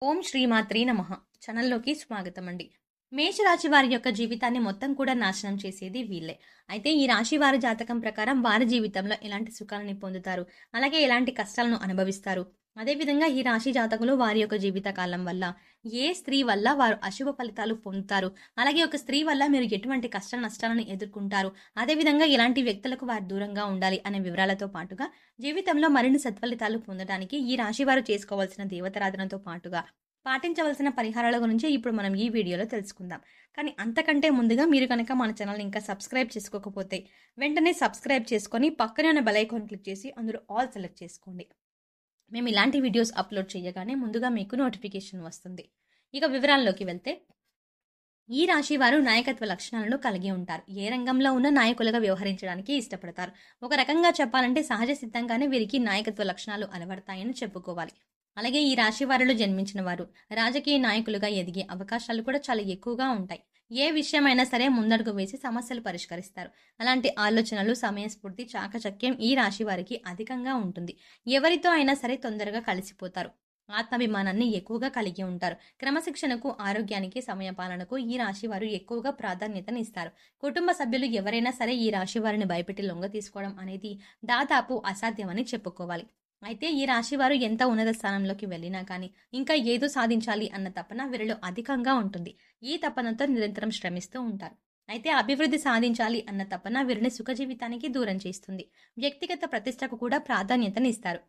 ఓం శ్రీమాత్రే నమః. ఛానల్లోకి స్వాగతం అండి. మేషరాశి వారి యొక్క జీవితాన్ని మొత్తం కూడా నాశనం చేసేది వీళ్ళే. అయితే ఈ రాశి వారి జాతకం ప్రకారం వారి జీవితంలో ఎలాంటి సుఖాలని పొందుతారు, అలాగే ఎలాంటి కష్టాలను అనుభవిస్తారు, అదేవిధంగా ఈ రాశి జాతకులు వారి యొక్క జీవిత కాలం వల్ల ఏ స్త్రీ వల్ల వారు అశుభ ఫలితాలు పొందుతారు, అలాగే ఒక స్త్రీ వల్ల మీరు ఎటువంటి కష్ట నష్టాలను ఎదుర్కొంటారు, అదేవిధంగా ఎలాంటి వ్యక్తులకు వారు దూరంగా ఉండాలి అనే వివరాలతో పాటుగా జీవితంలో మరిన్ని సత్ఫలితాలు పొందడానికి ఈ రాశి వారు చేసుకోవాల్సిన దేవతారాధనతో పాటుగా పాటించవలసిన పరిహారాల గురించి ఇప్పుడు మనం ఈ వీడియోలో తెలుసుకుందాం. కానీ అంతకంటే ముందుగా మీరు కనుక మన ఛానల్ ఇంకా సబ్స్క్రైబ్ చేసుకోకపోతే వెంటనే సబ్స్క్రైబ్ చేసుకొని పక్కనే ఉన్న బెల్ ఐకాన్ క్లిక్ చేసి అందులో ఆల్ సెలెక్ట్ చేసుకోండి. మేము ఇలాంటి వీడియోస్ అప్లోడ్ చేయగానే ముందుగా మీకు నోటిఫికేషన్ వస్తుంది. ఇక వివరాల్లోకి వెళ్తే, ఈ రాశి వారు నాయకత్వ లక్షణాలను కలిగి ఉంటారు. ఏ రంగంలో ఉన్న నాయకులుగా వ్యవహరించడానికి ఇష్టపడతారు. ఒక రకంగా చెప్పాలంటే సహజ సిద్ధంగానే వీరికి నాయకత్వ లక్షణాలు అలవడతాయని చెప్పుకోవాలి. అలాగే ఈ రాశి వారిలో జన్మించిన వారు రాజకీయ నాయకులుగా ఎదిగే అవకాశాలు కూడా చాలా ఎక్కువగా ఉంటాయి. ఏ విషయమైనా సరే ముందడుగు వేసి సమస్యలు పరిష్కరిస్తారు. అలాంటి ఆలోచనలు, సమయస్ఫూర్తి, చాకచక్యం ఈ రాశి వారికి అధికంగా ఉంటుంది. ఎవరితో అయినా సరే తొందరగా కలిసిపోతారు. ఆత్మాభిమానాన్ని ఎక్కువగా కలిగి ఉంటారు. క్రమశిక్షణకు, ఆరోగ్యానికి, సమయపాలనకు ఈ రాశి వారు ఎక్కువగా ప్రాధాన్యతనిస్తారు. కుటుంబ సభ్యులు ఎవరైనా సరే ఈ రాశి వారిని భయపెట్టి లొంగ తీసుకోవడం అనేది దాదాపు అసాధ్యమని చెప్పుకోవాలి. అయితే ఈ రాశి వారు ఎంత ఉన్నత స్థానంలోకి వెళ్ళినా కానీ ఇంకా ఏదో సాధించాలి అన్న తపన వీరిలో అధికంగా ఉంటుంది. ఈ తపనతో నిరంతరం శ్రమిస్తూ ఉంటారు. అయితే అభివృద్ధి సాధించాలి అన్న తపన వీరిని సుఖ జీవితానికి దూరం చేస్తుంది. వ్యక్తిగత ప్రతిష్టకు కూడా ప్రాధాన్యతనిస్తారు.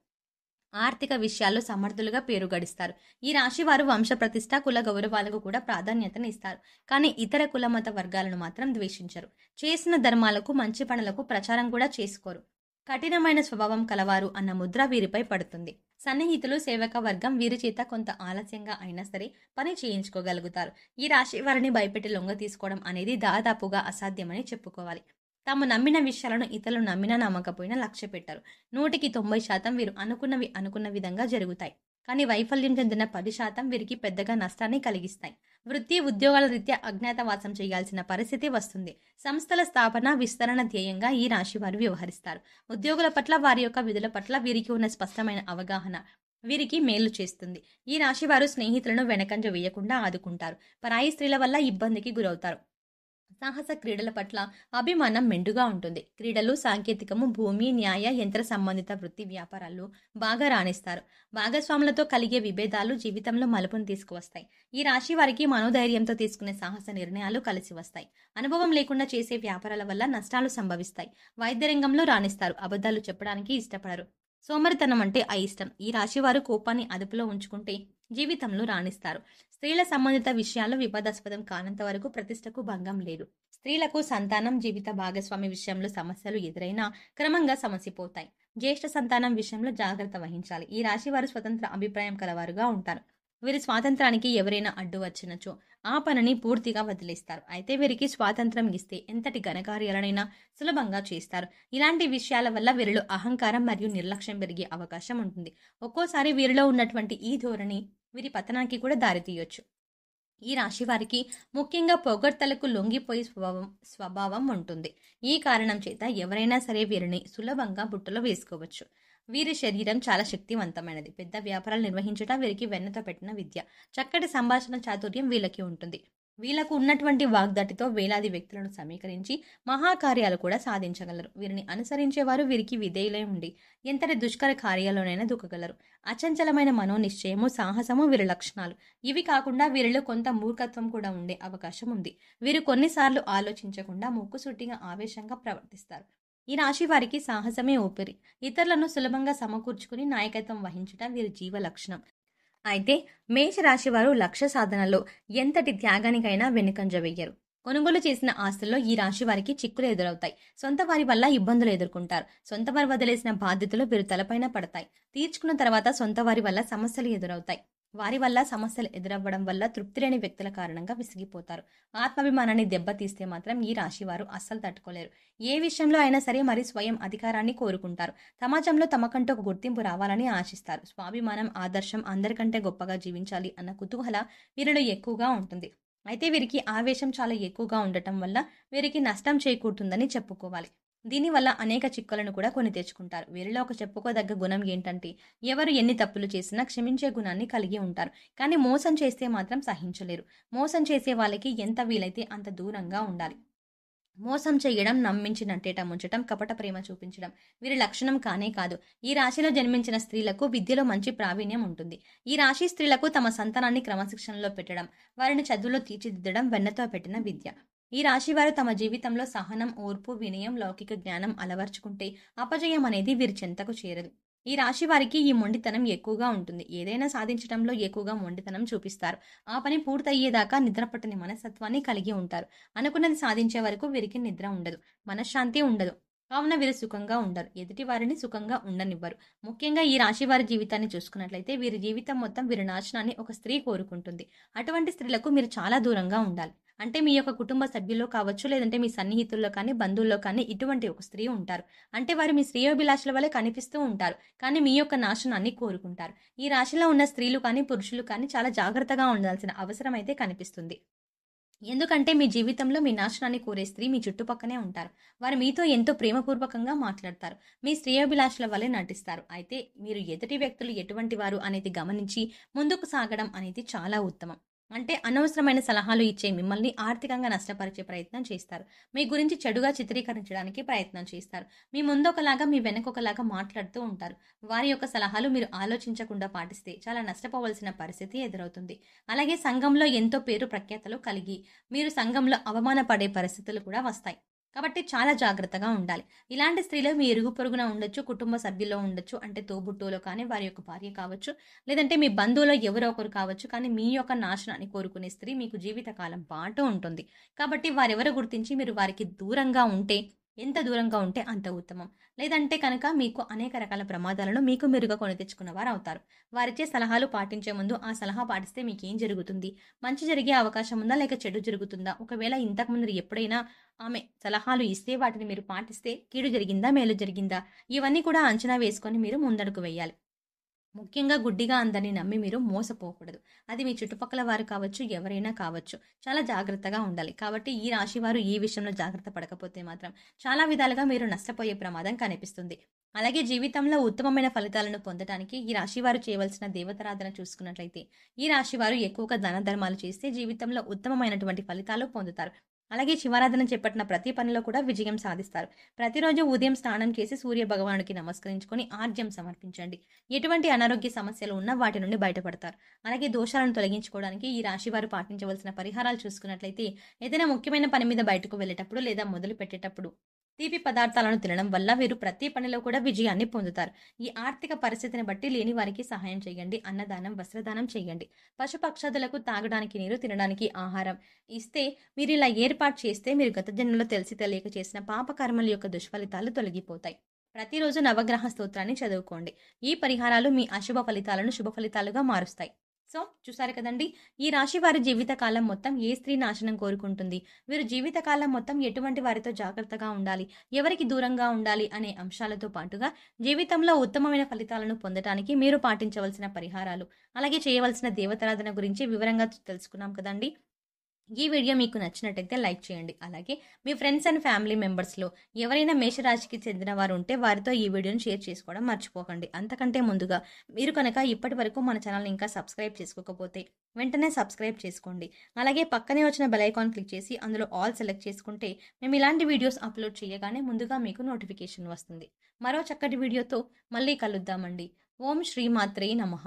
ఆర్థిక విషయాల్లో సమర్థులుగా పేరు గడిస్తారు. ఈ రాశి వారు వంశ ప్రతిష్ట, కుల గౌరవాలకు కూడా ప్రాధాన్యతనిస్తారు. కానీ ఇతర కుల మత వర్గాలను మాత్రం ద్వేషించరు. చేసిన ధర్మాలకు, మంచి పనులకు ప్రచారం కూడా చేసుకోరు. కఠినమైన స్వభావం కలవారు అన్న ముద్ర వీరిపై పడుతుంది. సన్నిహితులు, సేవక వర్గం వీరి చేత కొంత ఆలస్యంగా అయినా సరే పని చేయించుకోగలుగుతారు. ఈ రాశి వారిని భయపెట్టి లొంగ తీసుకోవడం అనేది దాదాపుగా అసాధ్యమని చెప్పుకోవాలి. తాము నమ్మిన విషయాలను ఇతరులు నమ్మినా నమ్మకపోయినా లక్ష్య పెట్టారు. 100% వీరు అనుకున్నవి అనుకున్న విధంగా జరుగుతాయి. కానీ వైఫల్యం చెందిన 10% వీరికి పెద్దగా నష్టాన్ని కలిగిస్తాయి. వృత్తి, ఉద్యోగాల రీత్యా అజ్ఞాతవాసం చేయాల్సిన పరిస్థితి వస్తుంది. సంస్థల స్థాపన, విస్తరణ ధ్యేయంగా ఈ రాశి వారు వ్యవహరిస్తారు. ఉద్యోగుల పట్ల, వారి యొక్క విధుల పట్ల వీరికి ఉన్న స్పష్టమైన అవగాహన వీరికి మేలు చేస్తుంది. ఈ రాశి వారు స్నేహితులను వెనకంజ వేయకుండా ఆదుకుంటారు. పరాయి స్త్రీల వల్ల ఇబ్బందికి గురవుతారు. సాహస క్రీడల పట్ల అభిమానం మెండుగా ఉంటుంది. క్రీడలు, సాంకేతికము, భూమి, న్యాయ, యంత్ర సంబంధిత వృత్తి వ్యాపారాల్లో బాగా రాణిస్తారు. భాగస్వాములతో కలిగే విభేదాలు జీవితంలో మలుపును తీసుకువస్తాయి. ఈ రాశి వారికి మనోధైర్యంతో తీసుకునే సాహస నిర్ణయాలు కలిసి వస్తాయి. అనుభవం లేకుండా చేసే వ్యాపారాల వల్ల నష్టాలు సంభవిస్తాయి. వైద్య రంగంలో రాణిస్తారు. అబద్ధాలు చెప్పడానికి ఇష్టపడరు. సోమరితనం అంటే అయిష్టం. ఈ రాశి వారు కోపాన్ని అదుపులో ఉంచుకుంటే జీవితంలో రాణిస్తారు. స్త్రీల సంబంధిత విషయాల్లో వివాదాస్పదం కానంత వరకు ప్రతిష్టకు భంగం లేదు. స్త్రీలకు సంతానం, జీవిత భాగస్వామి విషయంలో సమస్యలు ఎదురైనా క్రమంగా సమసిపోతాయి. జ్యేష్ఠ సంతానం విషయంలో జాగ్రత్త వహించాలి. ఈ రాశి వారు స్వతంత్ర అభిప్రాయం కలవారుగా ఉంటారు. వీరి స్వాతంత్రానికి ఎవరైనా అడ్డు వచ్చినచో ఆ పనిని పూర్తిగా వదిలేస్తారు. అయితే వీరికి స్వాతంత్రం ఇస్తే ఎంతటి ఘనకార్యాలనైనా సులభంగా చేస్తారు. ఇలాంటి విషయాల వల్ల వీరిలో అహంకారం మరియు నిర్లక్ష్యం పెరిగే అవకాశం ఉంటుంది. ఒక్కోసారి వీరిలో ఉన్నటువంటి ఈ ధోరణి వీరి పతనానికి కూడా దారితీయొచ్చు. ఈ రాశి వారికి ముఖ్యంగా పొగడ్తలకు లొంగిపోయే స్వభావం ఉంటుంది. ఈ కారణం చేత ఎవరైనా సరే వీరిని సులభంగా బుట్టలో వేసుకోవచ్చు. వీరి శరీరం చాలా శక్తివంతమైనది. పెద్ద వ్యాపారాలు నిర్వహించడం వీరికి వెన్నతో పెట్టిన విద్య. చక్కటి సంభాషణ చాతుర్యం వీళ్ళకి ఉంటుంది. వీళ్లకు ఉన్నటువంటి వాగ్దాటితో వేలాది వ్యక్తులను సమీకరించి మహాకార్యాలు కూడా సాధించగలరు. వీరిని అనుసరించేవారు వీరికి విధేయులై ఉండి ఎంతటి దుష్కర కార్యాల్లోనైనా దూకగలరు. అచంచలమైన మనోనిశ్చయము, సాహసము వీరి లక్షణాలు. ఇవి కాకుండా వీరిలో కొంత మూర్ఖత్వం కూడా ఉండే అవకాశం ఉంది. వీరు కొన్నిసార్లు ఆలోచించకుండా ముక్కుసూటిగా ఆవేశంగా ప్రవర్తిస్తారు. ఈ రాశి వారికి సాహసమే ఊపిరి. ఇతరులను సులభంగా సమకూర్చుకుని నాయకత్వం వహించడం వీరి జీవ లక్షణం. అయితే మేషరాశి వారు లక్ష్య సాధనలో ఎంతటి త్యాగానికైనా వెనుకంజ వెయ్యరు. కొనుగోలు చేసిన ఆస్తుల్లో ఈ రాశి వారికి చిక్కులు ఎదురవుతాయి. సొంత వారి వల్ల ఇబ్బందులు ఎదుర్కొంటారు. సొంత వారు వదిలేసిన బాధ్యతలు వీరు తలపైన పడతాయి. తీర్చుకున్న తర్వాత సొంత వారి వల్ల సమస్యలు ఎదురవుతాయి. వారి వల్ల సమస్యలు ఎదురవ్వడం వల్ల తృప్తి లేని వ్యక్తుల కారణంగా విసిగిపోతారు. ఆత్మాభిమానాన్ని దెబ్బతీస్తే మాత్రం ఈ రాశి వారు అస్సలు తట్టుకోలేరు. ఏ విషయంలో అయినా సరే మరి స్వయం అధికారాన్ని కోరుకుంటారు. సమాజంలో తమకంటూ ఒక గుర్తింపు రావాలని ఆశిస్తారు. స్వాభిమానం, ఆదర్శం, అందరికంటే గొప్పగా జీవించాలి అన్న కుతూహల వీరిలో ఎక్కువగా ఉంటుంది. అయితే వీరికి ఆవేశం చాలా ఎక్కువగా ఉండటం వల్ల వీరికి నష్టం చేకూరుతుందని చెప్పుకోవాలి. దీనివల్ల అనేక చిక్కులను కూడా కొని తెచ్చుకుంటారు. వీరిలో ఒక చెప్పుకోదగ్గ గుణం ఏంటంటే, ఎవరు ఎన్ని తప్పులు చేసినా క్షమించే గుణాన్ని కలిగి ఉంటారు. కానీ మోసం చేస్తే మాత్రం సహించలేరు. మోసం చేసే వాళ్ళకి ఎంత వీలైతే అంత దూరంగా ఉండాలి. మోసం చేయడం, నమ్మించి నట్టేట ముంచటం, కపట ప్రేమ చూపించడం వీరి లక్షణం కానే కాదు. ఈ రాశిలో జన్మించిన స్త్రీలకు విద్యలో మంచి ప్రావీణ్యం ఉంటుంది. ఈ రాశి స్త్రీలకు తమ సంతానాన్ని క్రమశిక్షణలో పెట్టడం, వారిని చదువులో తీర్చిదిద్దడం వెన్నతో పెట్టిన విద్య. ఈ రాశి వారు తమ జీవితంలో సహనం, ఓర్పు, వినయం, లౌకిక జ్ఞానం అలవర్చుకుంటే అపజయం అనేది వీరి చెంతకు చేరదు. ఈ రాశి వారికి ఈ మొండితనం ఎక్కువగా ఉంటుంది. ఏదైనా సాధించడంలో ఎక్కువగా మొండితనం చూపిస్తారు. ఆ పని పూర్తయ్యేదాకా నిద్రపట్టని మనస్తత్వాన్ని కలిగి ఉంటారు. అనుకున్నది సాధించే వరకు వీరికి నిద్ర ఉండదు, మనశ్శాంతి ఉండదు. కావున వీరు సుఖంగా ఉండరు. ఎదుటి వారిని సుఖంగా ఉండనివ్వరు. ముఖ్యంగా ఈ రాశి వారి జీవితాన్ని చూసుకున్నట్లయితే వీరి జీవితం మొత్తం వీరి నాశనాన్ని ఒక స్త్రీ కోరుకుంటుంది. అటువంటి స్త్రీలకు మీరు చాలా దూరంగా ఉండాలి. అంటే మీ యొక్క కుటుంబ సభ్యుల్లో కావచ్చు, లేదంటే మీ సన్నిహితుల్లో కానీ, బంధువుల్లో కానీ ఇటువంటి ఒక స్త్రీ ఉంటారు. అంటే వారు మీ శ్రేయోభిలాషుల వలె కనిపిస్తూ ఉంటారు. కానీ మీ యొక్క నాశనాన్ని కోరుకుంటారు. ఈ రాశిలో ఉన్న స్త్రీలు కానీ, పురుషులు కానీ చాలా జాగ్రత్తగా ఉండాల్సిన అవసరం అయితే కనిపిస్తుంది. ఎందుకంటే మీ జీవితంలో మీ నాశనాన్ని కోరే స్త్రీ మీ చుట్టుపక్కనే ఉంటారు. వారు మీతో ఎంతో ప్రేమపూర్వకంగా మాట్లాడతారు. మీ శ్రేయోభిలాషుల వలె నటిస్తారు. అయితే మీరు ఎదుటి వ్యక్తులు ఎటువంటి వారు అనేది గమనించి ముందుకు సాగడం అనేది చాలా ఉత్తమం. అంటే అనవసరమైన సలహాలు ఇచ్చే మిమ్మల్ని ఆర్థికంగా నష్టపరిచే ప్రయత్నం చేస్తారు. మీ గురించి చెడుగా చిత్రీకరించడానికి ప్రయత్నం చేస్తారు. మీ ముందొకలాగా మీ వెనకొకలాగా మాట్లాడుతూ ఉంటారు. వారి యొక్క సలహాలు మీరు ఆలోచించకుండా పాటిస్తే చాలా నష్టపోవలసిన పరిస్థితి ఎదురవుతుంది. అలాగే సంఘంలో ఎంతో పేరు ప్రఖ్యాతలు కలిగి మీరు సంఘంలో అవమానపడే పరిస్థితులు కూడా వస్తాయి. కాబట్టి చాలా జాగ్రత్తగా ఉండాలి. ఇలాంటి స్త్రీలు మీ ఇరుగు పొరుగున ఉండొచ్చు, కుటుంబ సభ్యుల్లో ఉండొచ్చు, అంటే తోబుట్టువులో కానీ, వారి యొక్క భార్య కావచ్చు, లేదంటే మీ బంధువులో ఎవరో ఒకరు కావచ్చు. కానీ మీ యొక్క నాశనాన్ని కోరుకునే స్త్రీ మీకు జీవితకాలం పాటు ఉంటుంది. కాబట్టి వారెవరో గుర్తించి మీరు వారికి దూరంగా ఉంటే, ఎంత దూరంగా ఉంటే అంత ఉత్తమం. లేదంటే కనుక మీకు అనేక రకాల ప్రమాదాలను మీకు మీరుగా కొని తెచ్చుకున్న వారు అవుతారు. వారిచ్చే సలహాలు పాటించే ముందు ఆ సలహా పాటిస్తే మీకేం జరుగుతుంది? మంచి జరిగే అవకాశం ఉందా? లేక చెడు జరుగుతుందా? ఒకవేళ ఇంతకుముందు ఎప్పుడైనా ఆమె సలహాలు ఇస్తే వాటిని మీరు పాటిస్తే కీడు జరిగిందా? మేలు జరిగిందా? ఇవన్నీ కూడా అంచనా వేసుకొని మీరు ముందడుగు వేయాలి. ముఖ్యంగా గుడ్డిగా అందరిని నమ్మి మీరు మోసపోకూడదు. అది మీ చుట్టుపక్కల వారు కావచ్చు, ఎవరైనా కావచ్చు. చాలా జాగ్రత్తగా ఉండాలి. కాబట్టి ఈ రాశి వారు ఈ విషయంలో జాగ్రత్త పడకపోతే మాత్రం చాలా విధాలుగా మీరు నష్టపోయే ప్రమాదం కనిపిస్తుంది. అలాగే జీవితంలో ఉత్తమమైన ఫలితాలను పొందడానికి ఈ రాశి వారు చేయవలసిన దేవతారాధన చూసుకున్నట్లయితే, ఈ రాశి వారు ఎక్కువగా దాన ధర్మాలు చేస్తే జీవితంలో ఉత్తమమైనటువంటి ఫలితాలు పొందుతారు. అలాగే శివారాధన చేపట్టిన ప్రతి పనిలో కూడా విజయం సాధిస్తారు. ప్రతిరోజు ఉదయం స్నానం చేసి సూర్య భగవానుడికి నమస్కరించుకొని ఆర్జ్యం సమర్పించండి. ఎటువంటి అనారోగ్య సమస్యలు ఉన్నా వాటి నుండి బయటపడతారు. అలాగే దోషాలను తొలగించుకోవడానికి ఈ రాశి వారు పాటించవలసిన పరిహారాలు చూసుకున్నట్లయితే, ఏదైనా ముఖ్యమైన పని మీద బయటకు వెళ్ళేటప్పుడు లేదా మొదలు పెట్టేటప్పుడు తీపి పదార్థాలను తినడం వల్ల వీరు ప్రతి పనిలో కూడా విజయాన్ని పొందుతారు. ఈ ఆర్థిక పరిస్థితిని బట్టి లేని వారికి సహాయం చేయండి. అన్నదానం, వస్త్రదానం చేయండి. పశుపక్షాదులకు తాగడానికి నీరు, తినడానికి ఆహారం ఇస్తే మీరు ఇలా ఏర్పాటు చేస్తే మీరు గత జన్మలో తెలిసి తెలియక చేసిన పాపకర్మల యొక్క దుష్ఫలితాలు తొలగిపోతాయి. ప్రతిరోజు నవగ్రహ స్తోత్రాన్ని చదువుకోండి. ఈ పరిహారాలు మీ అశుభ ఫలితాలను శుభ ఫలితాలుగా మారుస్తాయి. సో చూసారు కదండి, ఈ రాశి వారి జీవితకాలం మొత్తం ఏ స్త్రీ నాశనం కోరుకుంటుంది, వీరు జీవితకాలం మొత్తం ఎటువంటి వారితో జాగ్రత్తగా ఉండాలి, ఎవరికి దూరంగా ఉండాలి అనే అంశాలతో పాటుగా జీవితంలో ఉత్తమమైన ఫలితాలను పొందడానికి మీరు పాటించవలసిన పరిహారాలు, అలాగే చేయవలసిన దేవతారాధన గురించి వివరంగా తెలుసుకున్నాం కదండి. ఈ వీడియో మీకు నచ్చినట్టయితే లైక్ చేయండి. అలాగే మీ ఫ్రెండ్స్ అండ్ ఫ్యామిలీ మెంబర్స్లో ఎవరైనా మేషరాశికి చెందిన వారు ఉంటే వారితో ఈ వీడియోని షేర్ చేసుకోవడం మర్చిపోకండి. అంతకంటే ముందుగా మీరు కనుక ఇప్పటి వరకు మన ఛానల్ని ఇంకా సబ్స్క్రైబ్ చేసుకోకపోతే వెంటనే సబ్స్క్రైబ్ చేసుకోండి. అలాగే పక్కనే వచ్చిన బెల్ ఐకాన్ క్లిక్ చేసి అందులో ఆల్ సెలెక్ట్ చేసుకుంటే మేము ఇలాంటి వీడియోస్ అప్లోడ్ చేయగానే ముందుగా మీకు నోటిఫికేషన్ వస్తుంది. మరో చక్కటి వీడియోతో మళ్ళీ కలుద్దామండి. ఓం శ్రీమాత్రే నమః.